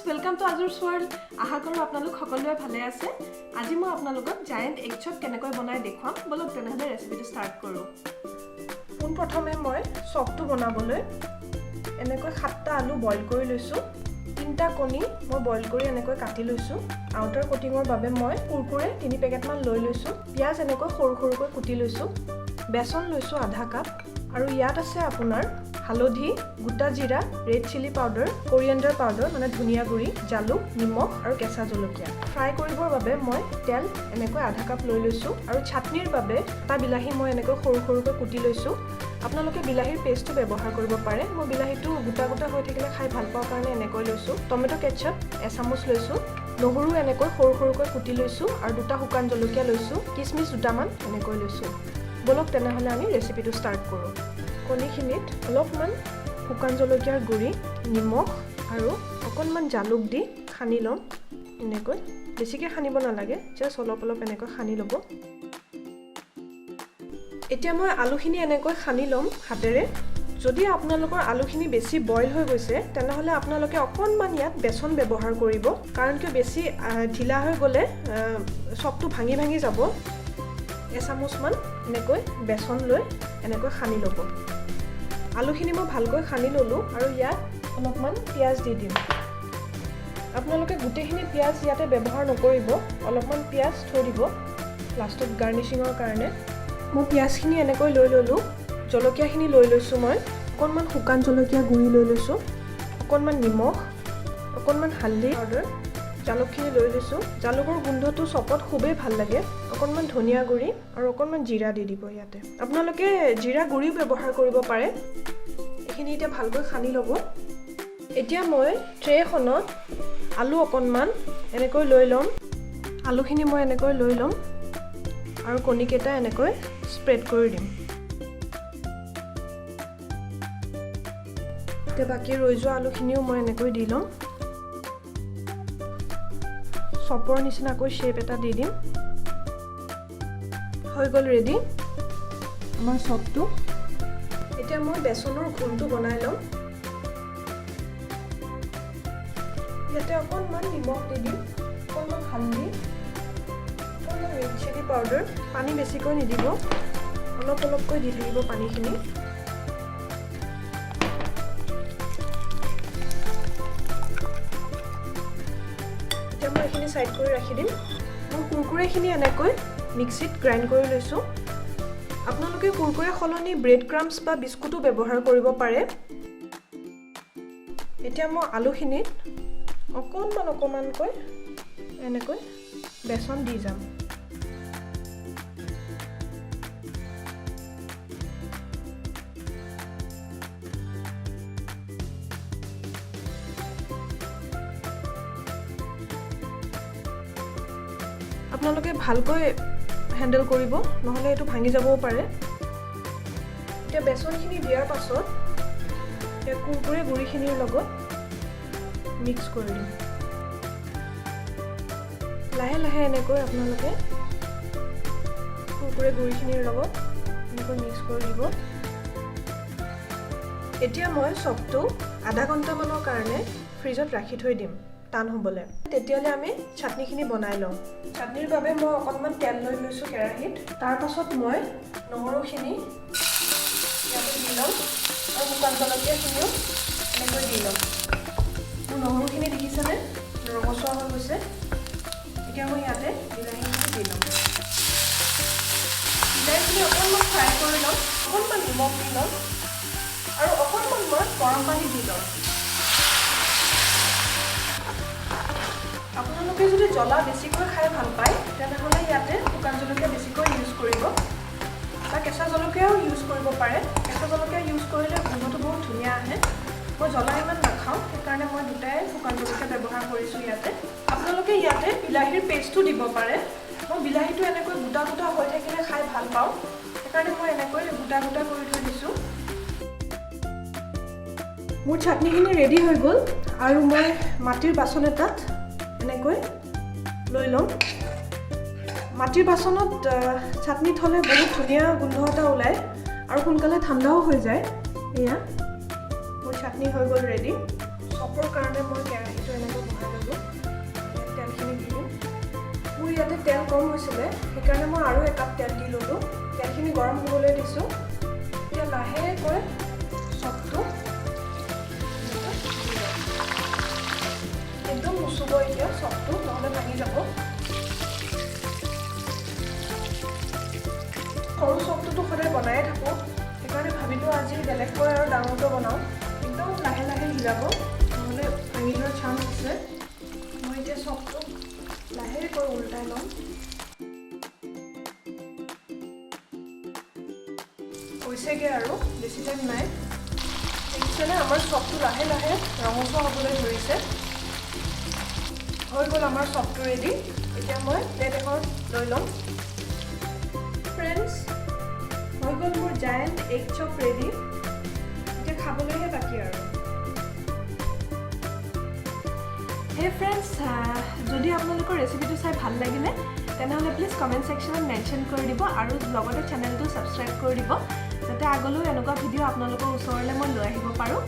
Welcome to Ajur's world. आशा करूँ आपलोक सकलोए भाले आछे। আজি मैं आपलोকক जायंट एग चप केनेকৈ बनाय देखुवाम। बोलक तेनेहले रेसिपिটো स्टार्ट करूँ। पोन प्रथमे मैं चपটো बनाबोलै एनेকৈ 7टा आलू बॉइल কৰি লৈছো। 3টা কণী মই বইল কৰি এনেকৈ কাটি লৈছো। আউটাৰ কোটিংৰ বাবে মই কুৰকুৰে 3 পেকেট মান লৈ লৈছো। পিয়াজ এনেকৈ সৰু সৰুকৈ কুটি লৈছো। বেসন লৈছো আধা কাপ আৰু ইয়াত আছে আপোনাৰ হালধি, গোটা জিৰা, ৰেড চিলি পাউডাৰ, কোৰিয়েণ্ডাৰ পাউডাৰ মানে ধনিয়া গুড়ি, জালুক, নিমখ আৰু কেঁচা জলকীয়া। ফ্ৰাই কৰিবৰ বাবে মই তেল এনেকৈ আধা কাপ লৈ লৈছো আৰু চাটনিৰ বাবে এটা বিলাহী মই এনেকৈ সৰু সৰুকৈ কুটি লৈছো। আপোনালোকে বিলাহীৰ পেষ্টটো ব্যৱহাৰ কৰিব পাৰে। মই বিলাহীটো গোটা গোটা হৈ থাকিলে খাই ভাল পাওঁ কাৰণে এনেকৈ লৈছো। টমেটো কেচাপ এচামুচ লৈছো। নহৰু এনেকৈ সৰু সৰুকৈ কুটি লৈছো আৰু দুটা শুকান জলকীয়া লৈছো। কিচমিচ দুটামান এনেকৈ লৈছো। বলক তেনেহলে আমি ৰেচিপিটো স্টাৰ্ট কৰোঁ। কণীখিনিত অলপমান শুকান জলকীয়াৰ গুড়ি, নিমখ আৰু অকণমান জালুক দি খানি লম। এনেকৈ বেছিকৈ খানিব নালাগে, জাষ্ট অলপ অলপ এনেকৈ খানি ল'ব। এতিয়া মই আলুখিনি এনেকৈ খানি লম হাতেৰে। যদি আপোনালোকৰ আলুখিনি বেছি বইল হৈ গৈছে তেনেহলে আপোনালোকে অকণমান ইয়াত বেসন ব্যৱহাৰ কৰিব, কাৰণ কিয় বেছি ঢিলা হৈ গ'লে চপটো ভাঙি ভাঙি যাব। এচামুচমান এনেকৈ বেসন লৈ এনেকৈ খানি ল'ব। আলুখিনি মই ভালকৈ খানি ল'লোঁ আৰু ইয়াত অলপমান পিঁয়াজ দি দিম। আপোনালোকে গোটেইখিনি পিঁয়াজ ইয়াতে ব্যৱহাৰ নকৰিব, অলপমান পিঁয়াজ থৈ দিব লাষ্টত গাৰ্নিচিঙৰ কাৰণে। মই পিঁয়াজখিনি এনেকৈ লৈ ল'লোঁ। জলকীয়াখিনি লৈ লৈছোঁ। মই অকণমান শুকান জলকীয়া গুড়ি লৈ লৈছোঁ, অকণমান নিমখ, অকণমান হালধি পাউডাৰ, জালুকখিনি লৈ লৈছোঁ। জালুকৰ গোন্ধটো চপত খুবেই ভাল লাগে। অকণমান ধনিয়া গুড়ি আৰু অকণমান জিৰা দি দিব ইয়াতে। আপোনালোকে জিৰা গুড়িও ব্যৱহাৰ কৰিব পাৰে। এইখিনি এতিয়া ভালকৈ খানি ল'ব। এতিয়া মই ট্ৰেখনত আলু অকণমান এনেকৈ লৈ ল'ম। আলুখিনি মই এনেকৈ লৈ ল'ম আৰু কণীকেইটা এনেকৈ স্প্ৰেড কৰি দিম। এতিয়া বাকী ৰৈ যোৱা আলুখিনিও মই এনেকৈ দি ল'ম। চপৰ নিচিনাকৈ শ্বেপ এটা দি দিম। হৈ গ'ল ৰেডি আমাৰ চপটো। এতিয়া মই বেসনৰ ঘোলটো বনাই ল'ম। ইয়াতে অকণমান নিমখ দি দিম, অকণমান হালধি, অকণমান ৰেড চিলি পাউডাৰ। পানী বেছিকৈ নিদিব, অলপ অলপকৈ দি থাকিব পানীখিনি। এতিয়া মই এইখিনি সাইড কৰি ৰাখি দিম। মই কুৰকুৰেখিনি এনেকৈ মিক্সিত গ্ৰাইণ্ড কৰি লৈছোঁ। আপোনালোকে কুৰকুৰে সলনি ব্ৰেড ক্ৰাম্পছ বা বিস্কুটো ব্যৱহাৰ কৰিব পাৰে। এতিয়া মই আলুখিনিত অকণমানকৈ এনেকৈ বেসন দি যাম। আপোনালোকে ভালকৈ হেণ্ডেল কৰিব, নহ'লে এইটো ভাঙি যাবও পাৰে। এতিয়া বেসনখিনি দিয়াৰ পাছত এতিয়া কুৰকুৰে গুড়িখিনিৰ লগত মিক্স কৰি দিম। লাহে লাহে এনেকৈ আপোনালোকে কুৰকুৰে গুড়িখিনিৰ লগত এনেকৈ মিক্স কৰি দিব। এতিয়া মই চপটো আধা ঘণ্টামানৰ কাৰণে ফ্ৰিজত ৰাখি থৈ দিম টান হ'বলৈ। তেতিয়ালৈ আমি চাটনিখিনি বনাই লওঁ। চাটনিৰ বাবে মই অকণমান তেল লৈ লৈছোঁ কেৰাহীত। তাৰ পাছত মই নহৰুখিনি ইয়াতে দি ল'ম আৰু শুকান জলকীয়াখিনিও এনেকৈ দি ল'ম। মোৰ নহৰুখিনি দেখিছেনে ৰঙচুৱা হৈ গৈছে। এতিয়া মই ইয়াতে বিলাহীখিনি দি ল'ম। বিলাহীখিনি অকণমান ফ্ৰাই কৰি ল'ম, অকণমান নিমখ দি ল'ম আৰু অকণমান মই গৰম পানী দি ল'ম। আপোনালোকে যদি জ্বলা বেছিকৈ খাই ভাল পায় তেনেহ'লে ইয়াতে শুকান জলকীয়া বেছিকৈ ইউজ কৰিব বা কেঁচা জলকীয়াও ইউজ কৰিব পাৰে। কেঁচা জলকীয়া ইউজ কৰিলে গোন্ধটো বহুত ধুনীয়া আহে। মই জ্বলা ইমান নাখাওঁ, সেইকাৰণে মই দুটাই শুকান জলকীয়া ব্যৱহাৰ কৰিছোঁ ইয়াতে। আপোনালোকে ইয়াতে বিলাহীৰ পেষ্টটো দিব পাৰে। মই বিলাহীটো এনেকৈ গোটা গোটা হৈ থাকিলে খাই ভাল পাওঁ, সেইকাৰণে মই এনেকৈ গোটা গোটা কৰি থৈ দিছোঁ। মোৰ চাটনিখিনি ৰেডি হৈ গ'ল আৰু মই মাটিৰ বাচন এটাত এনেকৈ লৈ ল'ম। মাটিৰ বাচনত চাটনি থ'লে বহুত ধুনীয়া গোন্ধ এটা ওলায় আৰু সোনকালে ঠাণ্ডাও হৈ যায়। এয়া মোৰ চাটনি হৈ গ'ল ৰেডি। চপৰ কাৰণে মই কেৰাহীটো এনেকৈ ইয়াতে তেল কম হৈছিলে সেইকাৰণে মই আৰু একাপ তেল দি ল'লোঁ তেলখিনি গৰম হ'বলৈ দিছোঁ এতিয়া লাহেকৈ চপটো একদম নুচুব এতিয়া চপটো নহ'লে ভাঙি যাব সৰু চপটোতো সদায় বনায়ে থাকোঁ সেইকাৰণে ভাবিলোঁ আজি বেলেগকৈ আৰু ডাঙৰকৈ বনাওঁ একদম লাহে লাহে হিলাব নহ'লে ভাঙি যোৱাৰ চান্স আছে মই এতিয়া চপটো লাহেকৈ উল্টাই ল'ম হৈছেগৈ আৰু বেছি টাইম নাই দেখিছেনে আমাৰ চপটো লাহে লাহে ৰঙচুৱা হ'বলৈ ধৰিছে হৈ গ'ল আমাৰ চপটো ৰেডি এতিয়া মই প্লেট এখন লৈ ল'ম ফ্ৰেণ্ডছ হৈ গ'ল মোৰ জায়েণ্ট এগ চপ ৰেডি এতিয়া খাবলৈহে বাকী আৰু হে ফ্ৰেণ্ডছ যদি আপোনালোকৰ ৰেচিপিটো চাই ভাল লাগিলে তেনেহ'লে প্লিজ কমেণ্ট ছেকশ্যনত মেনশ্যন কৰি দিব আৰু লগতে চেনেলটো ছাবস্ক্ৰাইব কৰি দিব যাতে আগলৈও এনেকুৱা ভিডিঅ' আপোনালোকৰ ওচৰলৈ মই লৈ আহিব পাৰোঁ